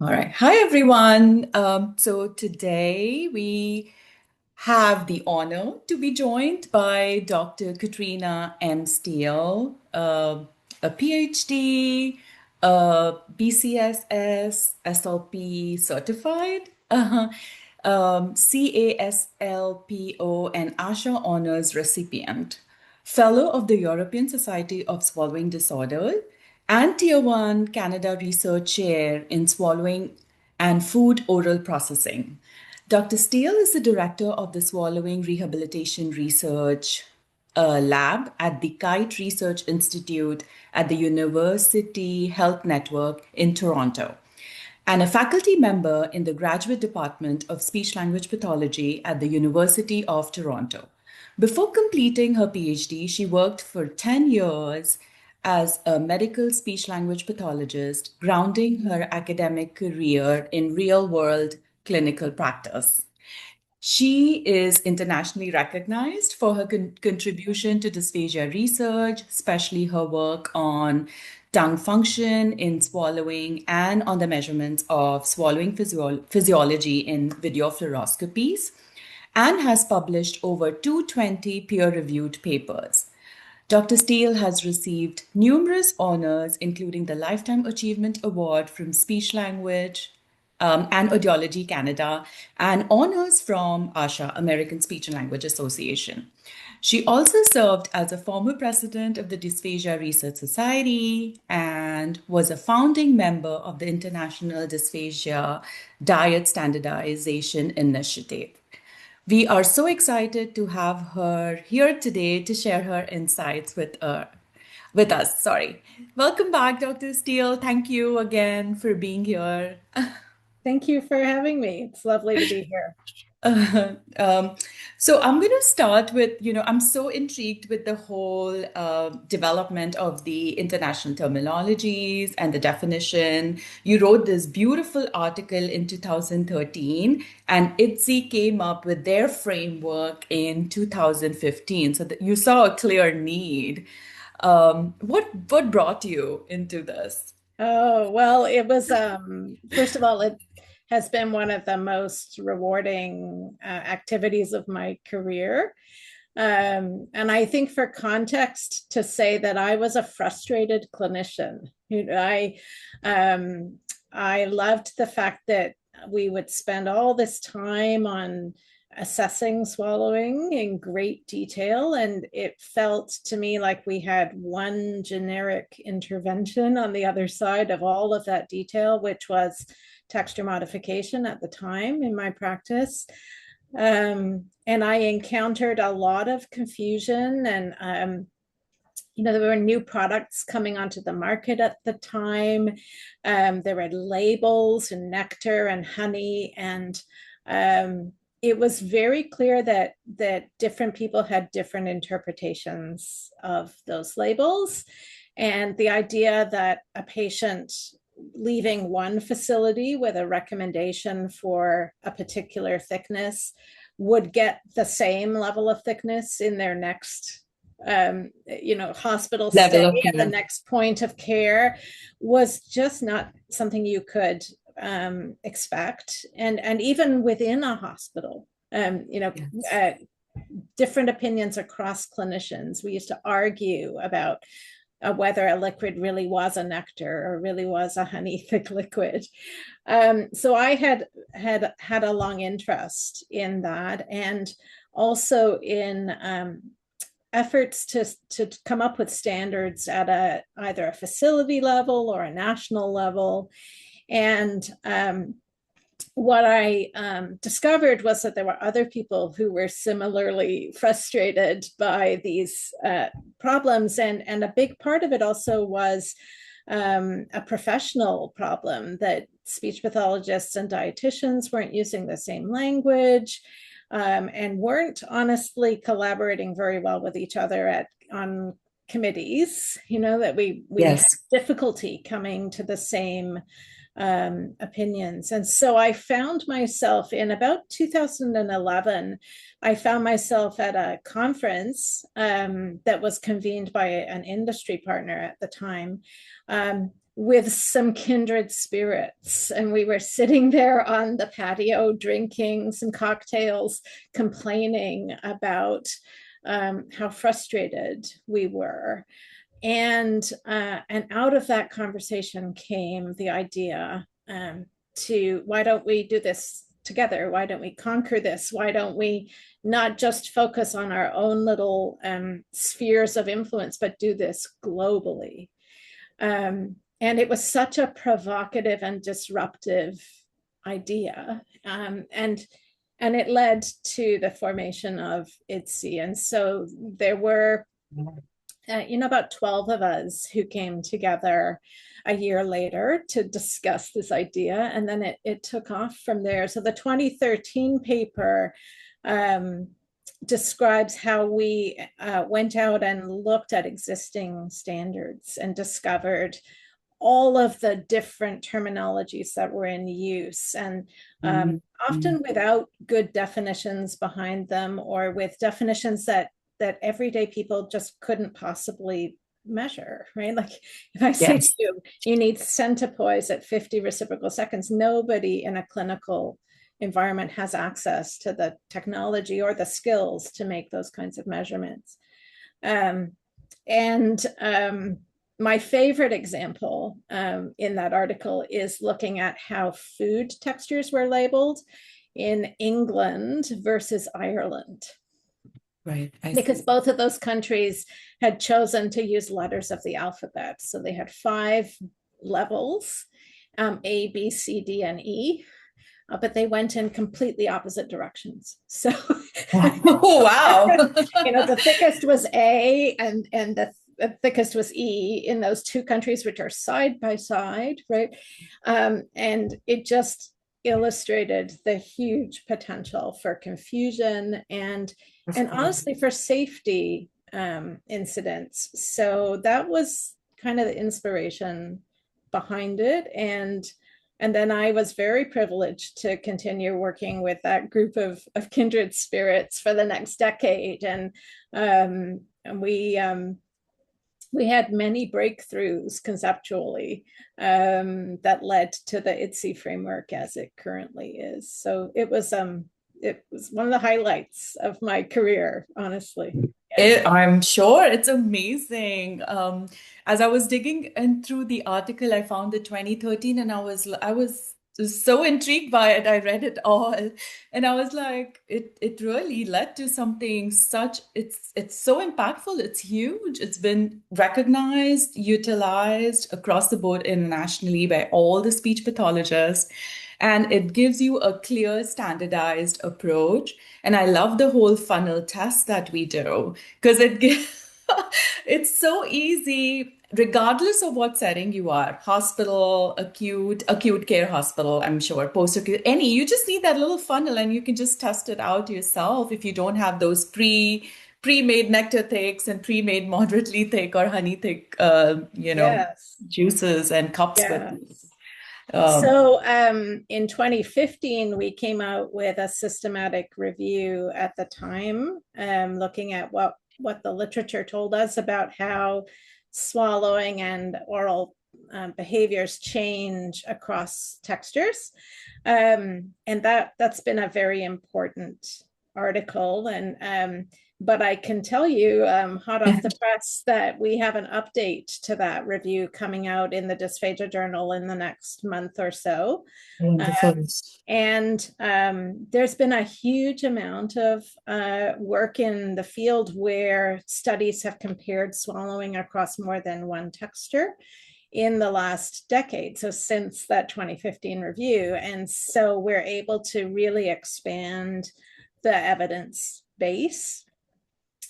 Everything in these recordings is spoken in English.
All right. Hi, everyone. So today we have the honor to be joined by Dr. Katrina M. Steele, a PhD, BCSS, SLP certified, CASLPO, and ASHA honors recipient, fellow of the European Society of Swallowing Disorder, and Tier 1 Canada Research Chair in Swallowing and Food Oral Processing. Dr. Steele is the director of the Swallowing Rehabilitation Research Lab at the Kite Research Institute at the University Health Network in Toronto, and a faculty member in the Graduate Department of Speech Language Pathology at the University of Toronto. Before completing her PhD, she worked for 10 years as a medical speech language pathologist, grounding her academic career in real world clinical practice. She is internationally recognized for her contribution to dysphagia research, especially her work on tongue function in swallowing and on the measurements of swallowing physiology in video fluoroscopies, and has published over 220 peer reviewed papers. Dr. Steele has received numerous honors, including the Lifetime Achievement Award from Speech Language and Audiology Canada, and honors from ASHA, American Speech and Language Association. She also served as a former president of the Dysphagia Research Society and was a founding member of the International Dysphagia Diet Standardization Initiative. We are so excited to have her here today to share her insights with us. Sorry. Welcome back, Dr. Steele. Thank you again for being here. Thank you for having me. It's lovely to be here. Uh, um, so I'm going to start with, I'm so intrigued with the whole development of the international terminologies and the definition. You wrote this beautiful article in 2013, and IDDSI came up with their framework in 2015. So that you saw a clear need. What brought you into this? Oh, well, it was first of all, it has been one of the most rewarding activities of my career. And I think for context to say that I was a frustrated clinician. I loved the fact that we would spend all this time on assessing swallowing in great detail. And it felt to me like we had one generic intervention on the other side of all of that detail, which was texture modification at the time in my practice. And I encountered a lot of confusion and there were new products coming onto the market at the time. There were labels and nectar and honey, and it was very clear that different people had different interpretations of those labels. And the idea that a patient leaving one facility with a recommendation for a particular thickness would get the same level of thickness in their next hospital Level stay of at the care. next point of care was just not something you could expect. And even within a hospital, Yes. different opinions across clinicians. We used to argue about whether a liquid really was a nectar or really was a honey thick liquid. So I had a long interest in that, and also in efforts to come up with standards at either a facility level or a national level. And what I discovered was that there were other people who were similarly frustrated by these problems. And a big part of it also was a professional problem, that speech pathologists and dietitians weren't using the same language, and weren't honestly collaborating very well with each other on committees, that we had Yes. difficulty coming to the same opinions. And so I found myself in about 2011, I found myself at a conference that was convened by an industry partner at the time, with some kindred spirits. And we were sitting there on the patio drinking some cocktails, complaining about how frustrated we were. And out of that conversation came the idea to, why don't we do this together? Why don't we conquer this? Why don't we not just focus on our own little spheres of influence, but do this globally? And it was such a provocative and disruptive idea. And it led to the formation of IDDSI. And so there were about 12 of us who came together a year later to discuss this idea. And then it took off from there. So the 2013 paper describes how we went out and looked at existing standards and discovered all of the different terminologies that were in use, and often without good definitions behind them, or with definitions that everyday people just couldn't possibly measure, right? Like if I say to you, you need centipoise at 50 reciprocal seconds, nobody in a clinical environment has access to the technology or the skills to make those kinds of measurements. My favorite example in that article is looking at how food textures were labeled in England versus Ireland. Right. Because both of those countries had chosen to use letters of the alphabet. So they had 5 levels, A, B, C, D, and E. But they went in completely opposite directions. So, oh, wow. The thickest was A, and the thickest was E in those 2 countries, which are side by side, right? And it just illustrated the huge potential for confusion and honestly for safety incidents. So that was kind of the inspiration behind it. And then I was very privileged to continue working with that group of kindred spirits for the next decade. And we had many breakthroughs conceptually that led to the IDDSI framework as it currently is. So it was one of the highlights of my career, honestly. I'm sure it's amazing. As I was digging in through the article, I found the 2013, and I was so intrigued by it. I read it all, and I was like, it really led to something such. It's so impactful. It's huge. It's been recognized, utilized across the board internationally by all the speech pathologists, and it gives you a clear, standardized approach. And I love the whole funnel test that we do because it's so easy, regardless of what setting you are, hospital, acute care hospital, I'm sure, post-acute, you just need that little funnel and you can just test it out yourself if you don't have those pre-made nectar thicks and pre-made moderately thick or honey thick, Yes. juices and cups with. Yes. So in 2015, we came out with a systematic review at the time, looking at what the literature told us about how swallowing and oral behaviors change across textures. And that's been a very important article. But I can tell you, hot off the press, that we have an update to that review coming out in the Dysphagia Journal in the next month or so. Wonderful. There's been a huge amount of work in the field where studies have compared swallowing across more than one texture in the last decade, so since that 2015 review. And so we're able to really expand the evidence base.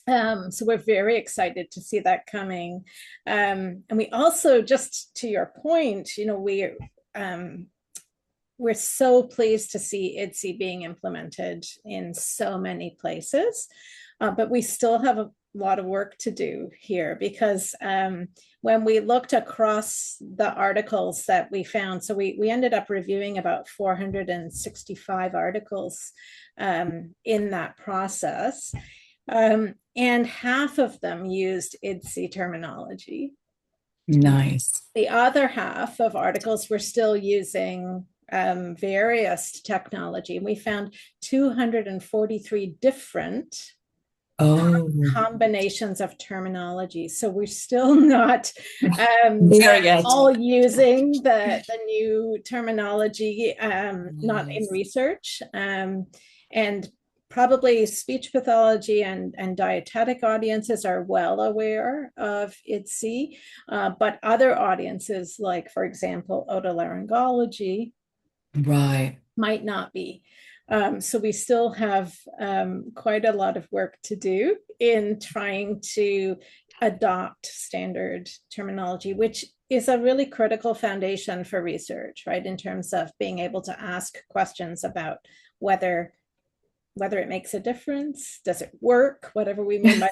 So we're very excited to see that coming. And we also, just to your point, we're so pleased to see IDDSI being implemented in so many places, but we still have a lot of work to do here because when we looked across the articles that we found, so we ended up reviewing about 465 articles in that process. And half of them used IDDSI terminology. Nice. The other half of articles were still using various technology. We found 243 different Oh, combinations of terminology. So we're still not there yet. all using the new terminology, not in Nice. research. And probably speech pathology and dietetic audiences are well aware of IDDSI, but other audiences, like, for example, otolaryngology, Right. might not be. So we still have quite a lot of work to do in trying to adopt standard terminology, which is a really critical foundation for research, right? In terms of being able to ask questions about whether it makes a difference, does it work, whatever we mean by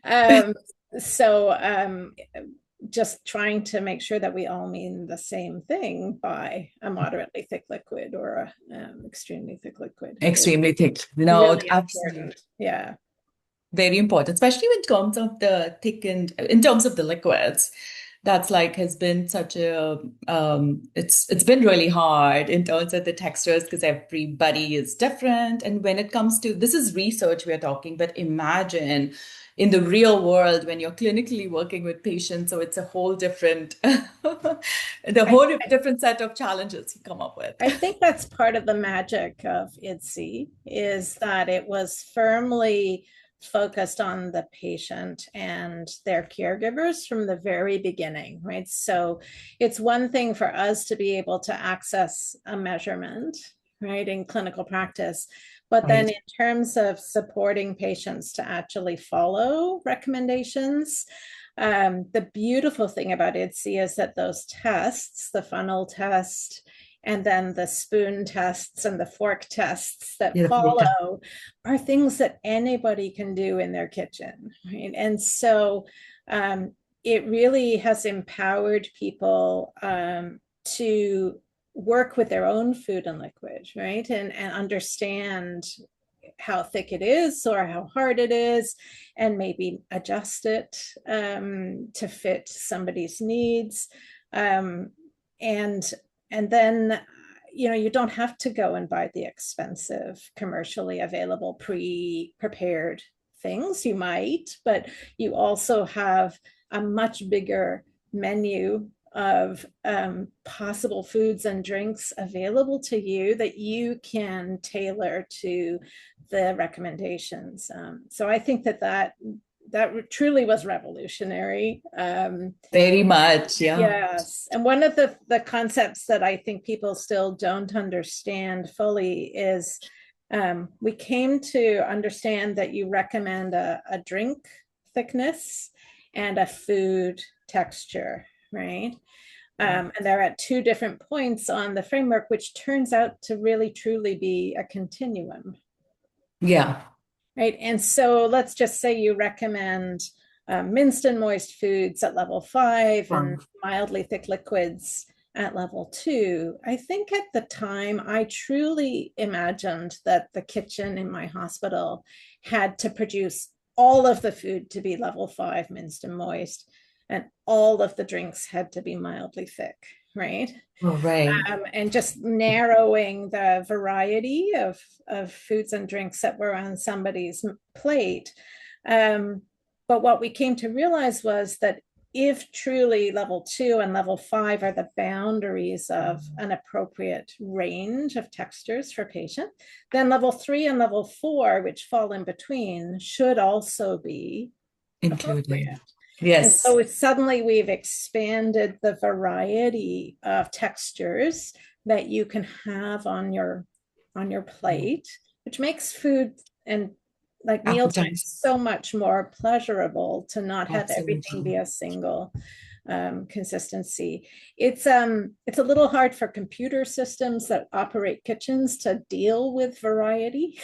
that. So just trying to make sure that we all mean the same thing by a moderately thick liquid or a extremely thick liquid is Extremely thick. No, really absolutely. important. Yeah. Very important, especially in terms of the thickened, in terms of the liquids. That's like has been such a it's been really hard in terms of the textures because everybody is different. And when it comes to this is research we're talking, but imagine in the real world when you're clinically working with patients, so it's a whole different the I, whole different set of challenges you come up with. I think that's part of the magic of IDDSI is that it was firmly focused on the patient and their caregivers from the very beginning, right? So it's one thing for us to be able to access a measurement, right, in clinical practice. But then Right. in terms of supporting patients to actually follow recommendations, the beautiful thing about IDDSI is that those tests, the funnel test, and then the spoon tests and the fork tests that Yeah, the food. follow are things that anybody can do in their kitchen, right? And so it really has empowered people to work with their own food and liquid, right? And understand how thick it is or how hard it is, and maybe adjust it to fit somebody's needs. Um, and and then you don't have to go and buy the expensive commercially available pre-prepared things. You might, but you also have a much bigger menu of possible foods and drinks available to you that you can tailor to the recommendations. So I think that truly was revolutionary. Very much, yeah. Yes. And one of the concepts that I think people still don't understand fully is we came to understand that you recommend a drink thickness and a food texture, right? And they're at two different points on the framework, which turns out to really truly be a continuum, Yeah. right? And so let's just say you recommend minced and moist foods at level 5 and mildly thick liquids at level 2. I think at the time I truly imagined that the kitchen in my hospital had to produce all of the food to be level 5 minced and moist, and all of the drinks had to be mildly thick, right? All right. And just narrowing the variety of foods and drinks that were on somebody's plate. But what we came to realize was that if truly level 2 and level 5 are the boundaries of an appropriate range of textures for patient, then level 3 and level 4, which fall in between, should also be Included. appropriate. And Yes. so suddenly we've expanded the variety of textures that you can have on your plate, which makes food and like mealtime Appetite. so much more pleasurable to not have everything Absolutely. be a single consistency. It's a little hard for computer systems that operate kitchens to deal with variety.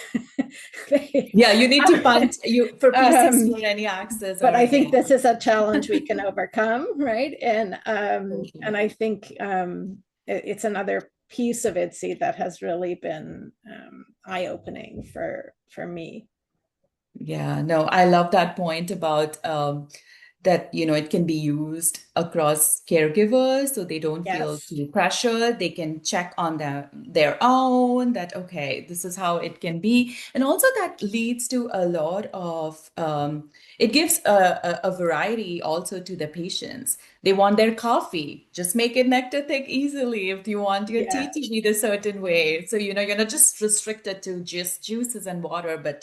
Yeah, you need to find you for P60 um, or any access but or I think any. this is a challenge we can overcome, right? And Totally. I think it's another piece of IDDSI that has really been eye-opening for me. Yeah, no, I love that point about that, it can be used across caregivers so they don't feel Yes. too pressured. They can check on their own that, okay, this is how it can be. And also that leads to a lot of, it gives a variety also to the patients. They want their coffee, just make it nectar thick easily. If you want your tea to Yes. be the certain way. So, you're not just restricted to just juices and water, but,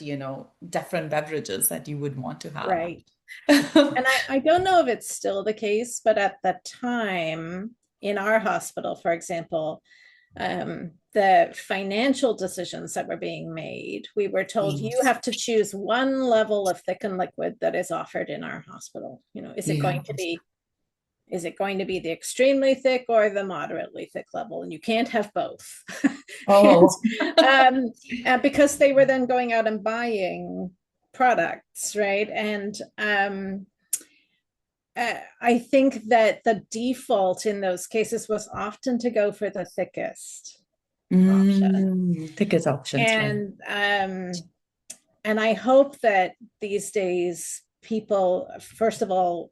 different beverages that you would want to have. Right. And I don't know if it's still the case, but at the time in our hospital, for example, the financial decisions that were being made, we were told you Yes. have to choose one level of thickened liquid that is offered in our hospital. Is it Yeah. going to be the extremely thick or the moderately thick level? And you can't have both. Oh. And because they were then going out and buying products, right? And I think that the default in those cases was often to go for the thickest option. Ticket options, right? And I hope that these days people, first of all,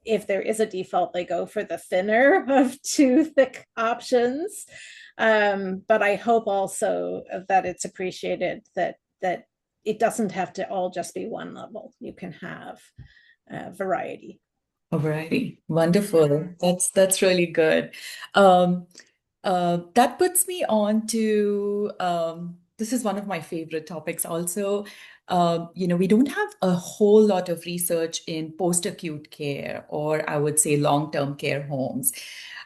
if there is a default, they go for the thinner of two thick options. But I hope also that it's appreciated that it doesn't have to all just be one level. You can have variety. A variety. Wonderful. That's really good. Um, that puts me on to this is one of my favorite topics also. We don't have a whole lot of research in post-acute care, or I would say long-term care homes.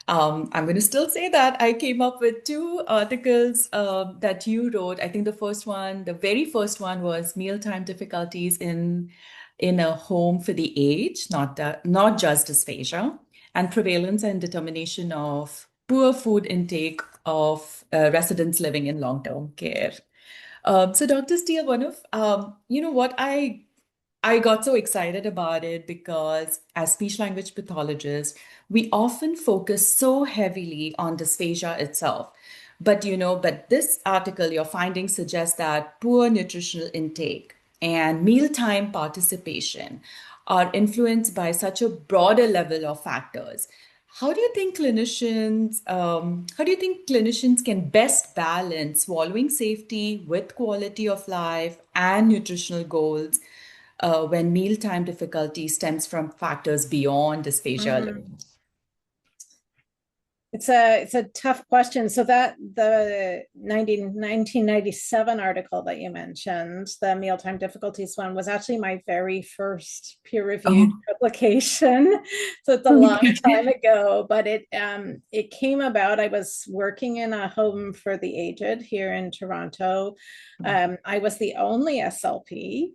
I'm going to still say that I came up with two articles that you wrote. I think the very first one was mealtime difficulties in a home for the aged, not just dysphagia, and prevalence and determination of poor food intake of residents living in long-term care. So, Dr. Steele, one of what I got so excited about it because as speech language pathologists, we often focus so heavily on dysphagia itself. But this article, your findings suggest that poor nutritional intake and mealtime participation are influenced by such a broader level of factors. How do you think clinicians can best balance swallowing safety with quality of life and nutritional goals when mealtime difficulty stems from factors beyond dysphagia Mm. alone? It's a tough question. So that the 1997 article that you mentioned, the mealtime difficulties one, was actually my very first peer-reviewed Oh, publication. So it's a long time okay. ago, but it came about. I was working in a home for the aged here in Toronto. I was the only SLP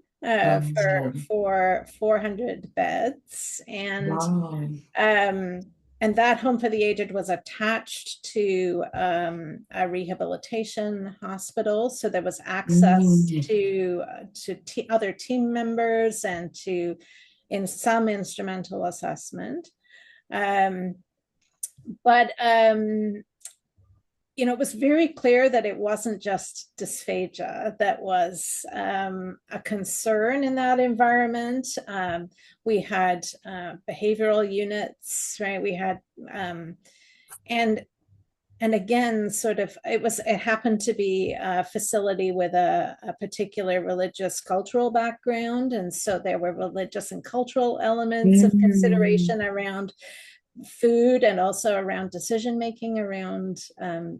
for 400 beds, Wow. um, and that home for the aged was attached to a rehabilitation hospital, so there was access Mm. to other team members and to in some instrumental assessment. Um, but it was very clear that it wasn't just dysphagia that was a concern in that environment. We had behavioral units, right? We had, and and again, sort of, it happened to be a facility with a particular religious cultural background, and so there were religious and cultural elements of Mm. consideration around food and also around decision making around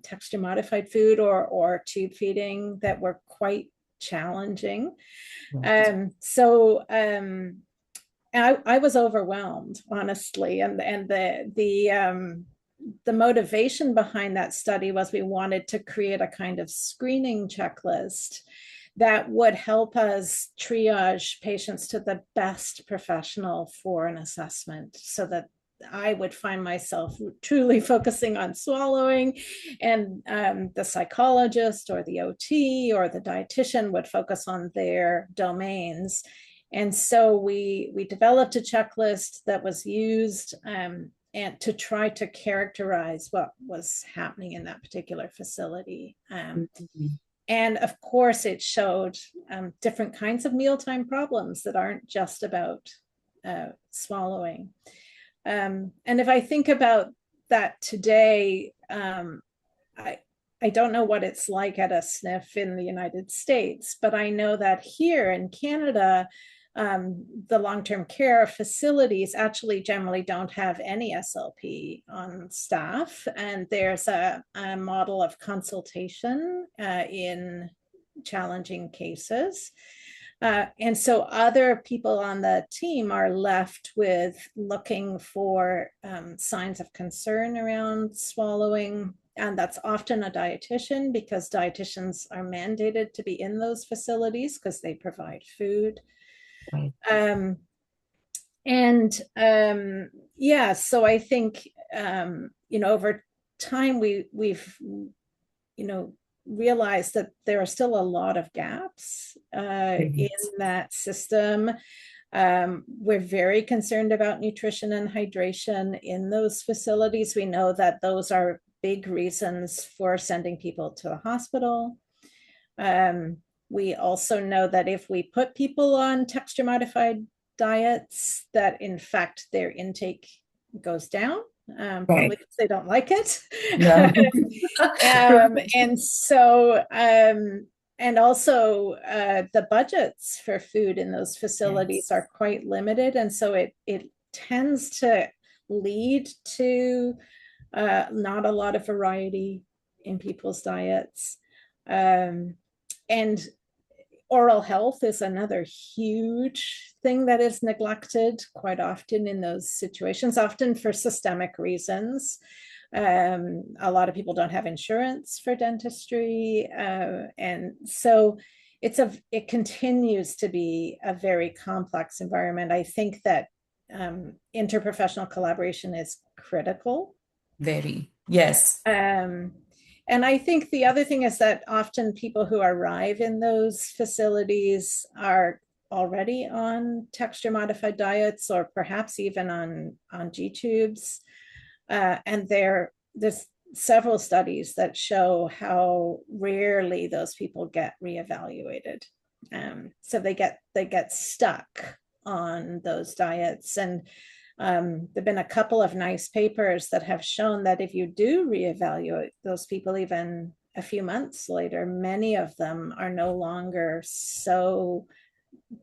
texture modified food or tube feeding that were quite challenging. Right. I was overwhelmed, honestly, and the motivation behind that study was we wanted to create a kind of screening checklist that would help us triage patients to the best professional for an assessment so that I would find myself truly focusing on swallowing, and the psychologist or the OT or the dietitian would focus on their domains. And so we developed a checklist that was used and to try to characterize what was happening in that particular facility. Mhm. And of course, it showed different kinds of mealtime problems that aren't just about swallowing. And if I think about that today, I, I don't know what it's like at a SNF in the United States, but I know that here in Canada, the long-term care facilities actually generally don't have any SLP on staff, and there's a model of consultation in challenging cases. And so other people on the team are left with looking for signs of concern around swallowing. And that's often a dietitian, because dietitians are mandated to be in those facilities because they provide food. Right. Um, and yeah, so I think, over time we've realized that there are still a lot of gaps in Yes. that system. We're very concerned about nutrition and hydration in those facilities. We know that those are big reasons for sending people to the hospital. We also know that if we put people on texture modified diets, that in fact their intake goes down, probably Right. because they don't like it. No. And so, and also the budgets for food in those facilities Yes. are quite limited. And so it tends to lead to not a lot of variety in people's diets. And oral health is another huge thing that is neglected quite often in those situations, often for systemic reasons. A lot of people don't have insurance for dentistry. And so it continues to be a very complex environment. I think that interprofessional collaboration is critical. Very. Yes. Um, and I think the other thing is that often people who arrive in those facilities are already on texture modified diets, or perhaps even on G tubes. And there's several studies that show how rarely those people get reevaluated. So they get stuck on those diets. And there've been a couple of nice papers that have shown that if you do reevaluate those people even a few months later, many of them are no longer so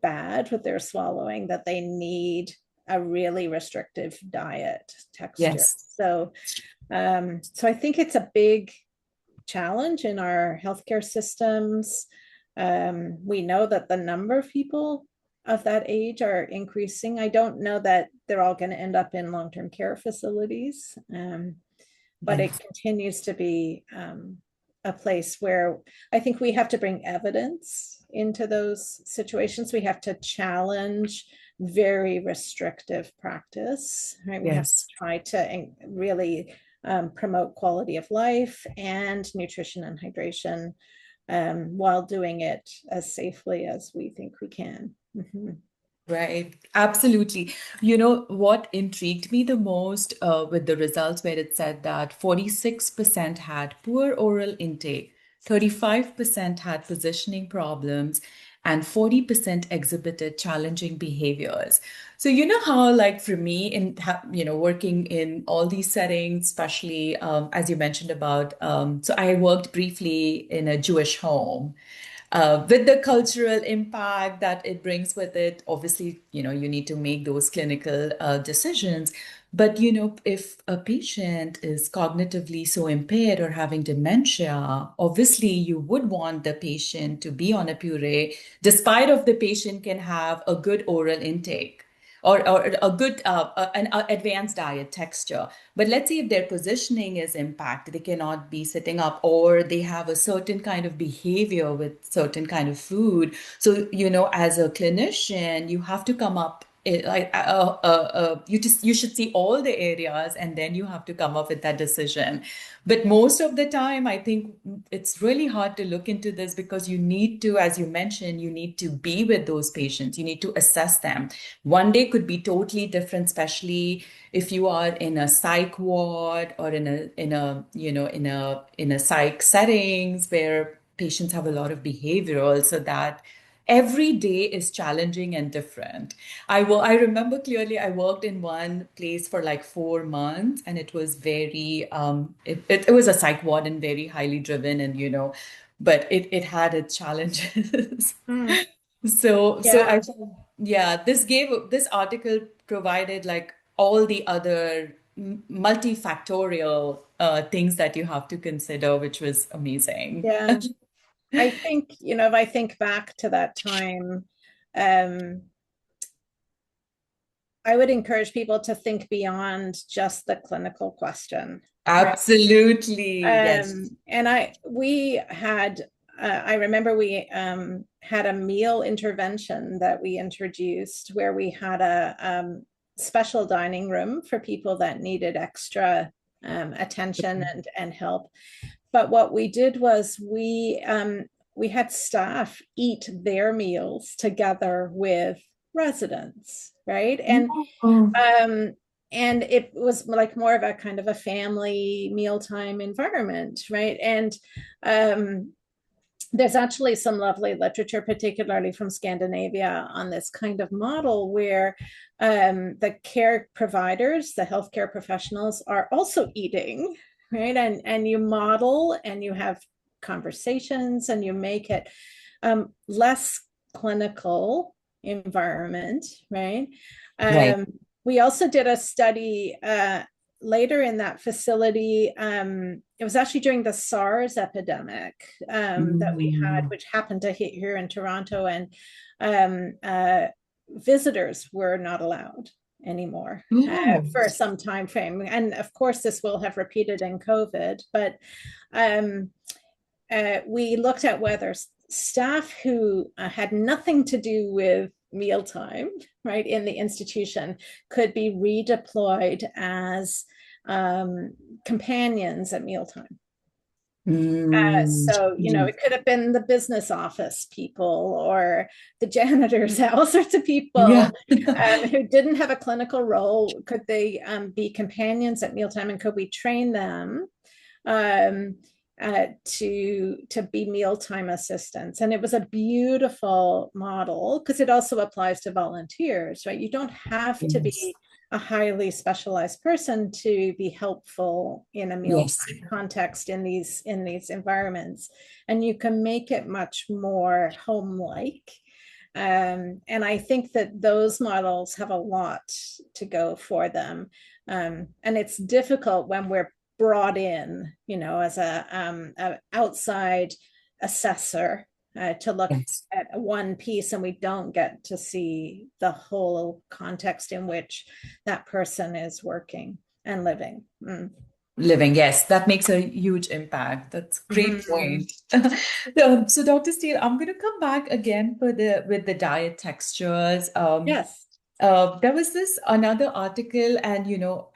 bad with their swallowing that they need a really restrictive diet texture. Yes. So I think it's a big challenge in our healthcare systems. We know that the number of people of that age are increasing. I don't know that they're all going to end up in long-term care facilities, but it Yes. continues to be a place where I think we have to bring evidence into those situations. We have to challenge very restrictive practice, right? We have to Yes. try to really promote quality of life and nutrition and hydration, while doing it as safely as we think we can. Mhm. Right, absolutely. You know what intrigued me the most with the results, where it said that 46% had poor oral intake, 35% had positioning problems, and 40% exhibited challenging behaviors. So you know how, like for me, working in all these settings, especially as you mentioned about, so I worked briefly in a Jewish home with the cultural impact that it brings with it. Obviously, you need to make those clinical decisions. But, if a patient is cognitively so impaired or having dementia, obviously you would want the patient to be on a puree, despite of the patient can have a good oral intake or a good an advanced diet texture. But let's say if their positioning is impacted, they cannot be sitting up, or they have a certain kind of behavior with certain kind of food. So, as a clinician, you have to come up you should see all the areas, and then you have to come up with that decision. But most of the time, I think it's really hard to look into this, because you need to, as you mentioned, you need to be with those patients. You need to assess them. One day could be totally different, especially if you are in a psych ward, or in a psych settings where patients have a lot of behavioral, so that every day is challenging and different. I remember clearly I worked in one place for like 4 months, and it was very it was a psych ward and very highly driven, and but it had its challenges. Mm, So I yeah, thought, yeah, this article provided like all the other multifactorial things that you have to consider, which was amazing. yeah. I think, if I think back to that time, um, I would encourage people to think beyond just the clinical question, right? Absolutely, yes. I remember we had a meal intervention that we introduced where we had a special dining room for people that needed extra attention and help. But what we did was we had staff eat their meals together with residents, right? Oh, Um, and it was like more of a kind of a family mealtime environment, right? And um, there's actually some lovely literature, particularly from Scandinavia, on this kind of model where the care providers, the healthcare professionals, are also eating, right? And you model and you have conversations and you make it less clinical environment, right? right. Um, we also did a study later in that facility. It was actually during the SARS epidemic that we had, Mm. which happened to hit here in Toronto, and um, uh, visitors were not allowed anymore Oh, for some time frame. And of course, this will have repeated in COVID, but um, we looked at whether staff who had nothing to do with mealtime, right, in the institution could be redeployed as companions at mealtime. mm. So, it could have been the business office people or the janitors, all sorts of Yeah. people who didn't have a clinical role. Could they be companions at mealtime, and could we train them um, to be mealtime assistants? And it was a beautiful model because it also applies to volunteers, right? You don't have to Yes. be a highly specialized person to be helpful in a mealtime Yes. context in these environments, and you can make it much more home-like. And I think that those models have a lot to go for them. And it's difficult when we're brought in, as a outside assessor to look Yes. at one piece, and we don't get to see the whole context in which that person is working and living. Living, yes, that makes a huge impact. That's a great Mhm. point. So, Dr. Steele, I'm going to come back again for the with the diet textures. Yes. There was this another article, and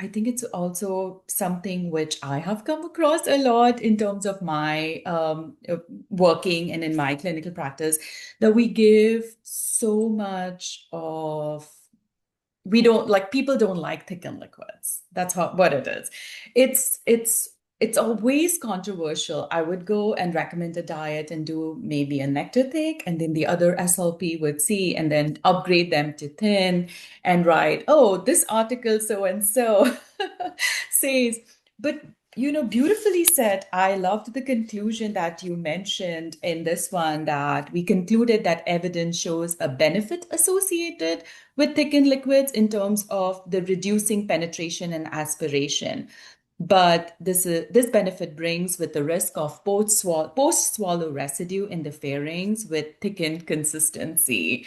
I think it's also something which I have come across a lot in terms of my working and in my clinical practice, that we give so much of we don't like people don't like thickened liquids. That's what it is. It's always controversial. I would go and recommend a diet and do maybe a nectar thick, and then the other SLP would see and then upgrade them to thin and write, oh, this article so and so says, but beautifully said. I loved the conclusion that you mentioned in this one, that we concluded that evidence shows a benefit associated with thickened liquids in terms of the reducing penetration and aspiration. But this benefit brings with the risk of post-swallow residue in the pharynx with thickened consistency.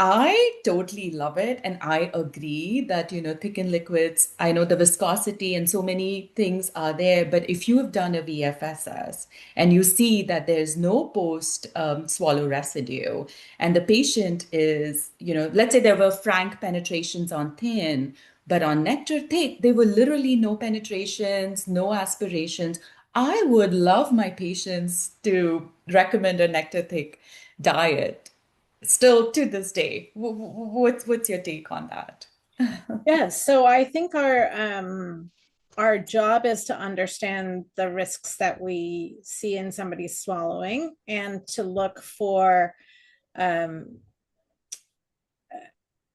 I totally love it, and I agree that thickened liquids. I know the viscosity and so many things are there, but if you have done a VFSS and you see that there's no post swallow residue, and the patient is, let's say there were frank penetrations on thin, but on nectar thick, there were literally no penetrations, no aspirations. I would love my patients to recommend a nectar thick diet still to this day. What's your take on that? Yes, so I think our job is to understand the risks that we see in somebody swallowing and to look for um,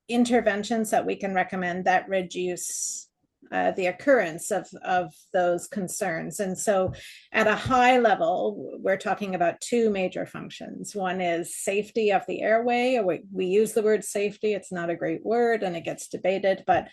interventions that we can recommend that reduce the occurrence of those concerns. And so at a high level, we're talking about two major functions. One is safety of the airway, or we use the word safety. It's not a great word and it gets debated, but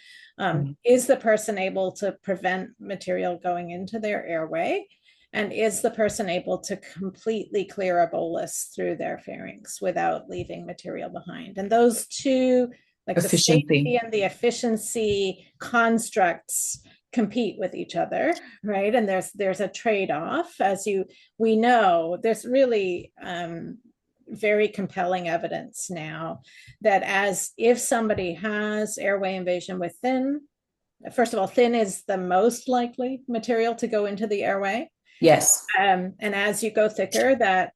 is the person able to prevent material going into their airway? And is the person able to completely clear a bolus through their pharynx without leaving material behind? And those two, like the Efficiency. safety and the efficiency constructs, compete with each other, right? And there's a trade-off. We know there's really very compelling evidence now that as if somebody has airway invasion with thin, first of all, thin is the most likely material to go into the airway. Yes. And as you go thicker, that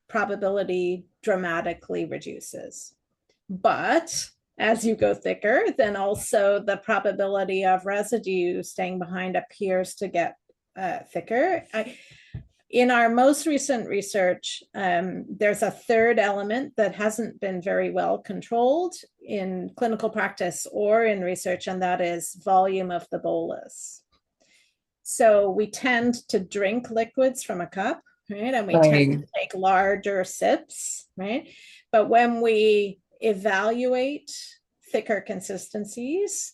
probability dramatically reduces. But as you go thicker, then also the probability of residue staying behind appears to get thicker. In our most recent research, there's a third element that hasn't been very well controlled in clinical practice or in research, and that is volume of the bolus. So we tend to drink liquids from a cup, right? And we tend to take larger sips, right? But when we evaluate thicker consistencies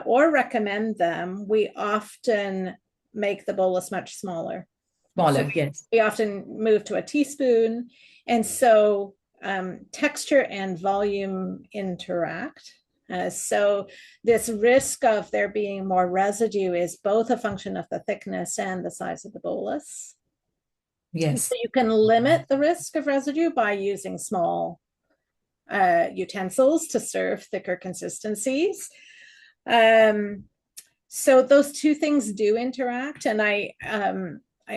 or recommend them, we often make the bolus much smaller. Smaller, yes. We often move to a teaspoon. And so texture and volume interact. So this risk of there being more residue is both a function of the thickness and the size of the bolus. Yes. So you can limit the risk of residue by using small utensils to serve thicker consistencies. So those two things do interact. And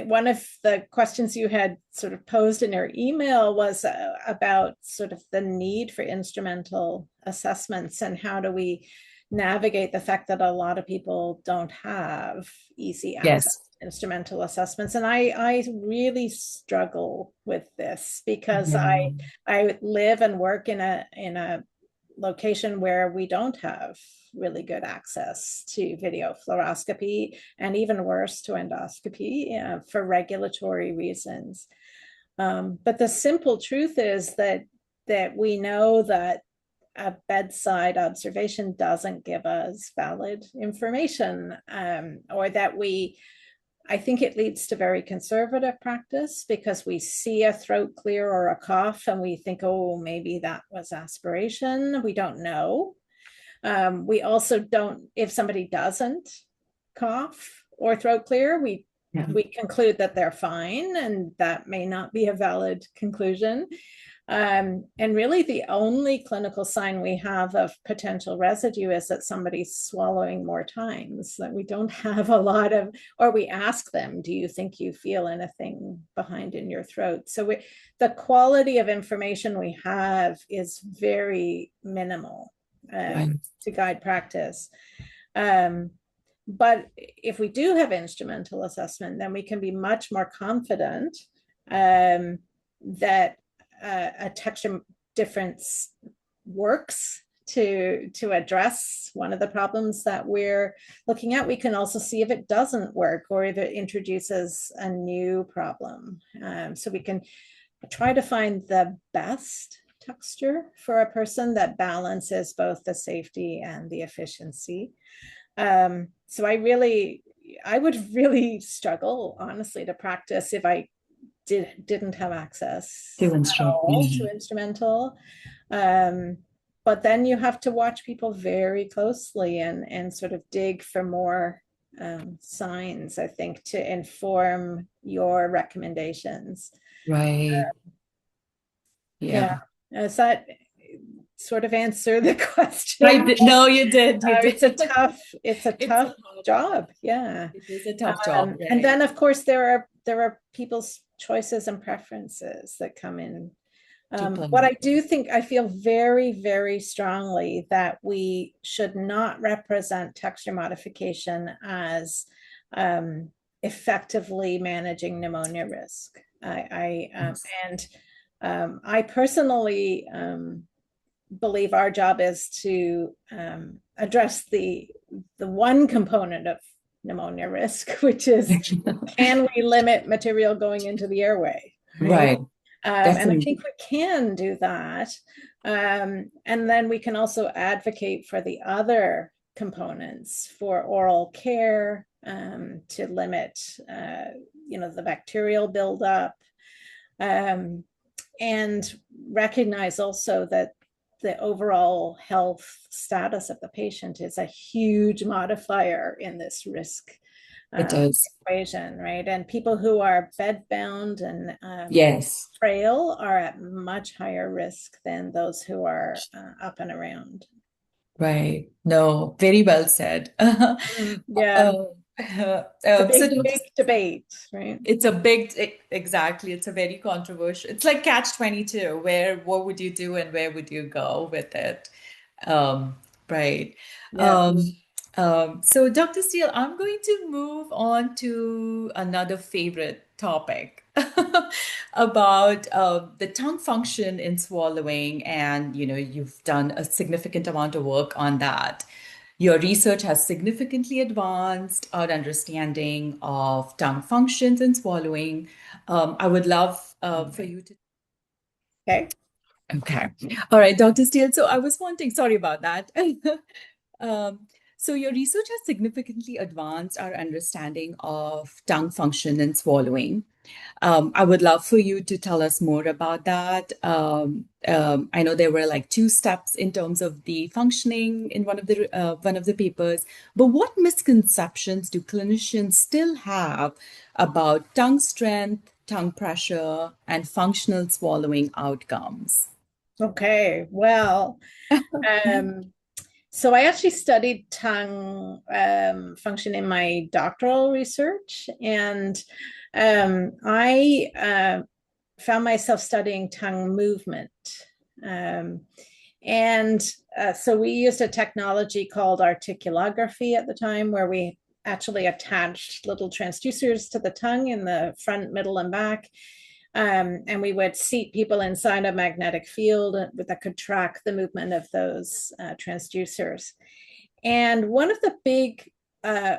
one of the questions you had sort of posed in your email was about sort of the need for instrumental assessments and how do we navigate the fact that a lot of people don't have easy access to instrumental assessments. And I really struggle with this because I live and work in a location where we don't have really good access to video fluoroscopy, and even worse to endoscopy for regulatory reasons. But the simple truth is that we know that a bedside observation doesn't give us valid information, or that I think it leads to very conservative practice because we see a throat clear or a cough and we think, oh, maybe that was aspiration. We don't know. We also don't, if somebody doesn't cough or throat clear, we conclude that they're fine, and that may not be a valid conclusion. And really the only clinical sign we have of potential residue is that somebody's swallowing more times, that we don't have a lot of, or we ask them, do you think you feel anything behind in your throat? So the quality of information we have is very minimal to guide practice. But if we do have instrumental assessment, then we can be much more confident that a texture difference works to address one of the problems that we're looking at. We can also see if it doesn't work or if it introduces a new problem. So we can try to find the best texture for a person that balances both the safety and the efficiency. So I would really struggle, honestly, to practice if I didn't have access to instrumental. But then you have to watch people very closely and sort of dig for more signs, I think, to inform your recommendations. Right. Does that sort of answer the question? No, you did. It's a tough job. Yeah. It is a tough job. Right. And then of course there are people's choices and preferences that come in. What I do think, I feel very, very strongly that we should not represent texture modification as effectively managing pneumonia risk. And I personally believe our job is to address the one component of pneumonia risk, which is, can we limit material going into the airway, right? Right. And I Definitely. think we can do that. And then we can also advocate for the other components for oral care, to limit, the bacterial buildup, um, and recognize also that the overall health status of the patient is a huge modifier in this risk It is. equation, right? And people who are bedbound and Yes. frail are at much higher risk than those who are up and around. Right. No, very well said. Yeah, it's a So big, big debate, right? it's a big, exactly. It's a very controversial. It's like catch 22, where what would you do and where would you go with it? Um, right. Yeah. Um, so Dr. Steele, I'm going to move on to another favorite topic about the tongue function in swallowing, and you've done a significant amount of work on that. Your research has significantly advanced our understanding of tongue functions and swallowing. I would love for you to. Okay. Okay. All right, Dr. Steele. So I was wanting, sorry about that. Um, so your research has significantly advanced our understanding of tongue function and swallowing. I would love for you to tell us more about that. I know there were like two steps in terms of the functioning in one of the papers, but what misconceptions do clinicians still have about tongue strength, tongue pressure, and functional swallowing outcomes? Okay. Well, um, so I actually studied tongue function in my doctoral research, and I found myself studying tongue movement. Um, and so we used a technology called articulography at the time, where we actually attached little transducers to the tongue in the front, middle, and back. And we would seat people inside a magnetic field that could track the movement of those transducers. And one of the big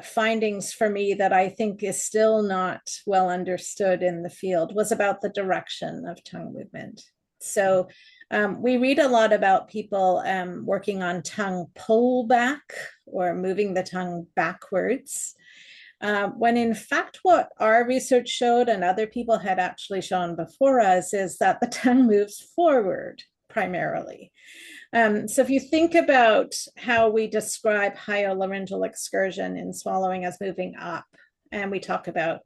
findings for me that I think is still not well understood in the field was about the direction of tongue movement. So we read a lot about people working on tongue pullback or moving the tongue backwards. When in fact, what our research showed and other people had actually shown before us is that the tongue moves forward primarily. So if you think about how we describe hyolaryngeal excursion in swallowing as moving up, and we talk about,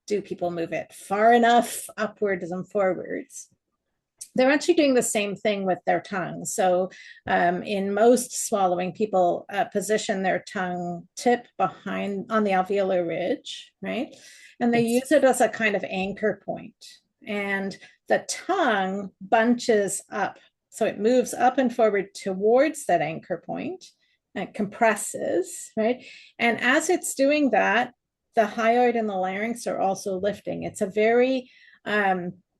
do people move it far enough upwards and forwards? They're actually doing the same thing with their tongue. So in most swallowing, people position their tongue tip behind on the alveolar ridge, right? And they Yes. use it as a kind of anchor point. And the tongue bunches up. So it moves up and forward towards that anchor point and compresses, right? And as it's doing that, the hyoid and the larynx are also lifting. It's a very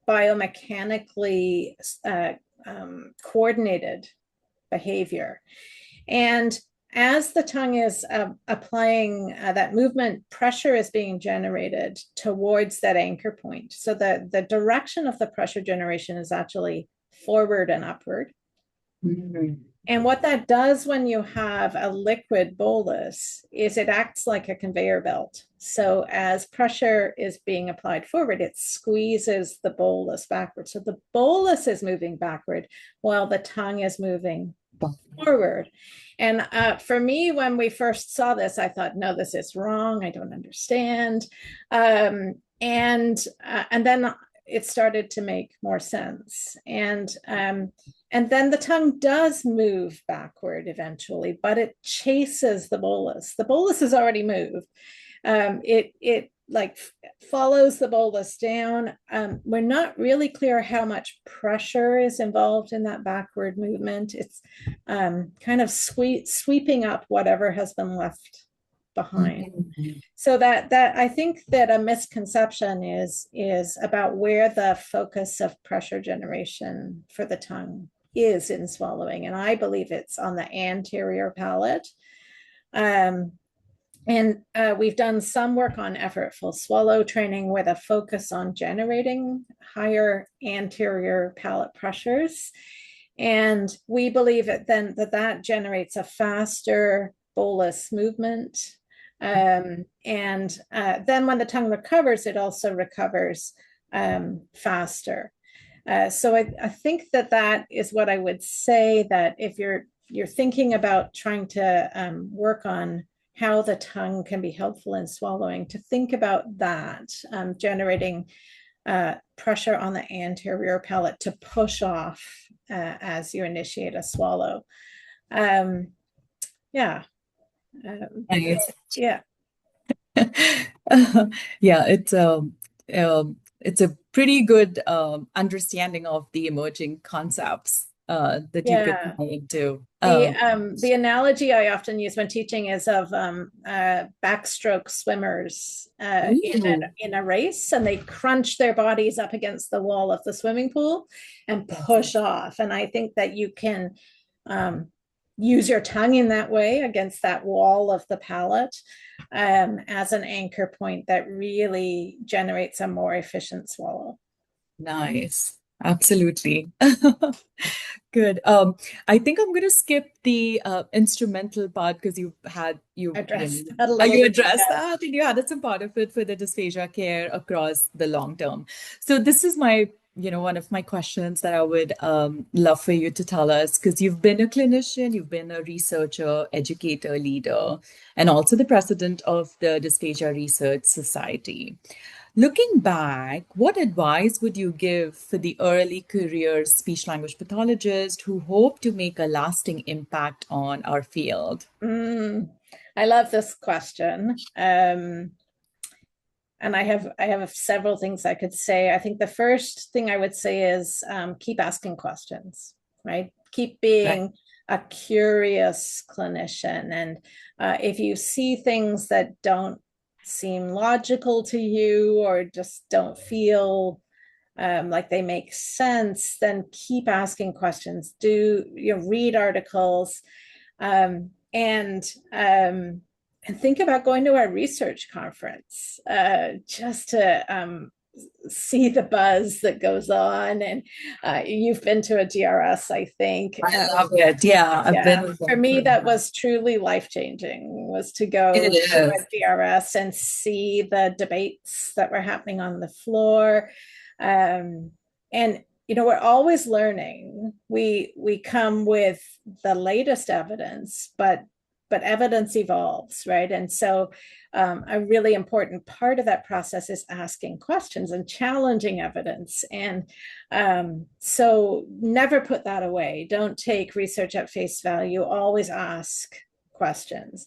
biomechanically coordinated behavior. And as the tongue is applying that movement, pressure is being generated towards that anchor point. So the direction of the pressure generation is actually forward and upward. Mhm. And what that does when you have a liquid bolus is it acts like a conveyor belt. So as pressure is being applied forward, it squeezes the bolus backward. So the bolus is moving backward while the tongue is moving forward. And for me, when we first saw this, I thought, no, this is wrong. I don't understand. And then it started to make more sense. And then the tongue does move backward eventually, but it chases the bolus. The bolus has already moved. It like follows the bolus down. We're not really clear how much pressure is involved in that backward movement. It's kind of sweeping up whatever has been left behind. Mhm. So that I think that a misconception is about where the focus of pressure generation for the tongue is in swallowing, and I believe it's on the anterior palate. Um, and we've done some work on effortful swallow training with a focus on generating higher anterior palate pressures. And we believe that generates a faster bolus movement. And then when the tongue recovers, it also recovers faster. So I think that is what I would say, that if you're thinking about trying to work on how the tongue can be helpful in swallowing, to think about that, generating pressure on the anterior palate to push off as you initiate a swallow. Um, yeah. Nice. Yeah. Yeah, it's a pretty good understanding of the emerging concepts that you could Yeah. tie into. The analogy I often use when teaching is of backstroke swimmers Ooh, in a race, and they crunch their bodies up against the wall of the swimming pool and yes, push off. And I think that you can um, use your tongue in that way against that wall of the palate as an anchor point that really generates a more efficient swallow. nice. Absolutely. Good. I think I'm gonna skip the instrumental part because Addressed that a little you bit. addressed that and you added some part of it for the dysphagia care across the long term. So this is one of my questions that I would love for you to tell us, because you've been a clinician, you've been a researcher, educator, leader, and also the president of the Dysphagia Research Society. Looking back, what advice would you give for the early career speech language pathologist who hope to make a lasting impact on our field? Mm, I love this question. And I have several things I could say. I think the first thing I would say is keep asking questions, right? Keep Right. being a curious clinician. And if you see things that don't seem logical to you or just don't feel like they make sense, then keep asking questions. Read articles, um, and um, and think about going to a research conference just to see the buzz that goes on. And you've been to a DRS, I think. I love it. Yeah, I've been Yeah, with for them for me, a that while. was truly life changing. Was to It go to a is. DRS and see the debates that were happening on the floor. And we're always learning. We come with the latest evidence, but evidence evolves, right? And so a really important part of that process is asking questions and challenging evidence. And so never put that away. Don't take research at face value. Always ask questions.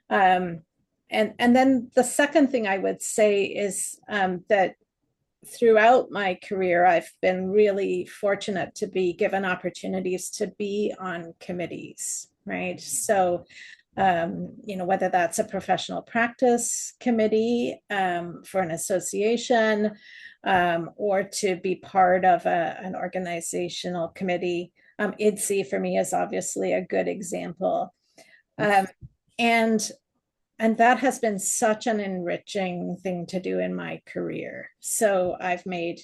Um, and then the second thing I would say is that throughout my career, I've been really fortunate to be given opportunities to be on committees, right? So, whether that's a professional practice committee for an association or to be part of an organizational committee. IDDSI for me is obviously a good example. Um, and and that has been such an enriching thing to do in my career. So I've made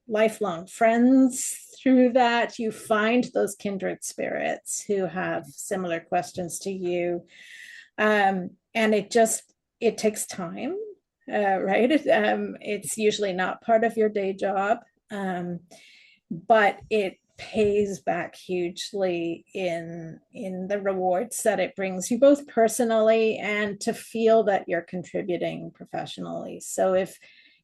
lifelong friends through that. You find those kindred spirits who have similar questions to you. And it takes time, right? It's usually not part of your day job, but it pays back hugely in the rewards that it brings you, both personally and to feel that you're contributing professionally. So if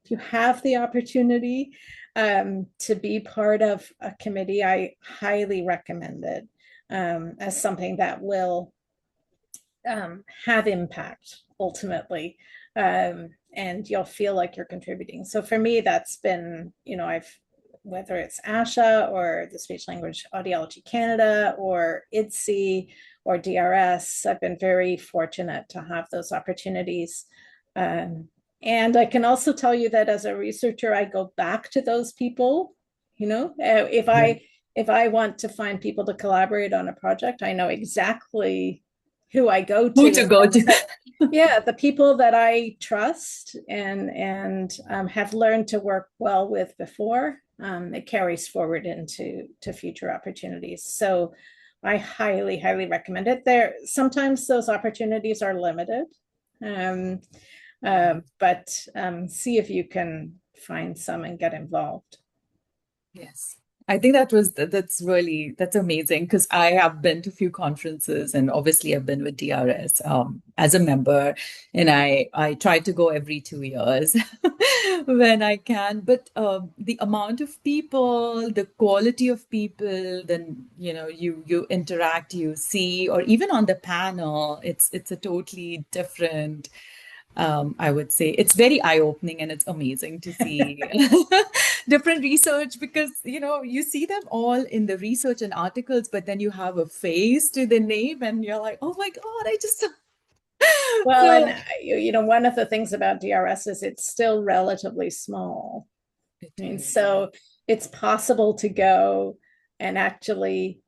you have the opportunity to be part of a committee, I highly recommend it as something that will have impact ultimately. And you'll feel like you're contributing. So for me, that's been, whether it's ASHA or the Speech Language Audiology Canada or IDDSI or DRS. I've been very fortunate to have those opportunities. And I can also tell you that as a researcher, I go back to those people. Yeah. If I want to find people to collaborate on a project, I know exactly who I go Who to to in go terms to? of, yeah, the people that I trust have learned to work well with before. It carries forward into future opportunities. So I highly, highly recommend it. There sometimes those opportunities are limited, um, but see if you can find some and get involved. Yes. I think that's amazing because I have been to a few conferences and obviously I've been with DRS as a member and I try to go every 2 years when I can. But the amount of people, the quality of people, then you interact, you see, or even on the panel, it's a totally different I would say it's very eye-opening and it's amazing to see different research because you see them all in the research and articles, but then you have a face to the name and you're like, oh my God, I just Well, and so one of the things about DRS is it's still relatively small. it I mean, is. so it's possible to go and actually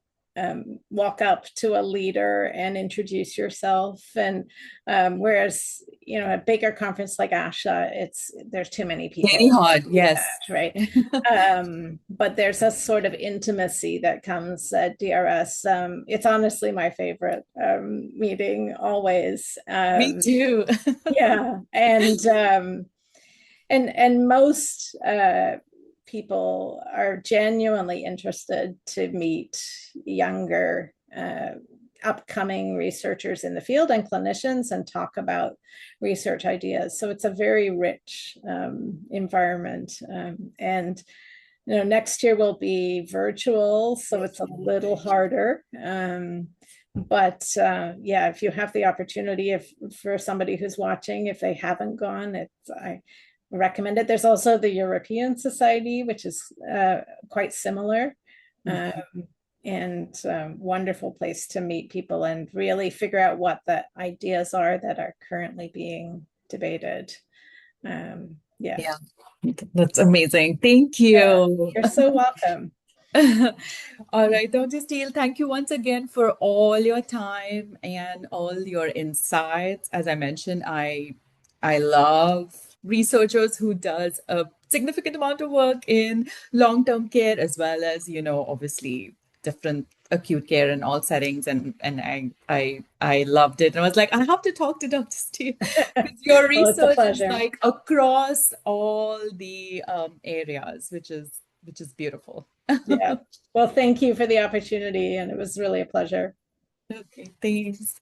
walk up to a leader and introduce yourself. And whereas, a bigger conference like ASHA, there's too many Very people hard, to do yes. that, right? But there's a sort of intimacy that comes at DRS. It's honestly my favorite meeting always. Me too. Yeah, and most people are genuinely interested to meet younger upcoming researchers in the field and clinicians and talk about research ideas. So it's a very rich environment. And next year will be virtual, so it's a little harder. But yeah, if you have the opportunity, if for somebody who's watching, if they haven't gone, I recommend it. There's also the European Society, which is quite similar, um, and wonderful place to meet people and really figure out what the ideas are that are currently being debated. Yeah, Yeah, that's amazing. Thank yeah, you. you're so welcome. All right, Dr. Steele, thank you once again for all your time and all your insights. As I mentioned, I love researchers who does a significant amount of work in long-term care as well as, obviously different acute care in all settings. And I loved it. And I was like, I have to talk to Dr. Steele because your Well, it's a research is pleasure. like across all the areas, which is beautiful. Yeah. Well, thank you for the opportunity, and it was really a pleasure. Okay, thanks.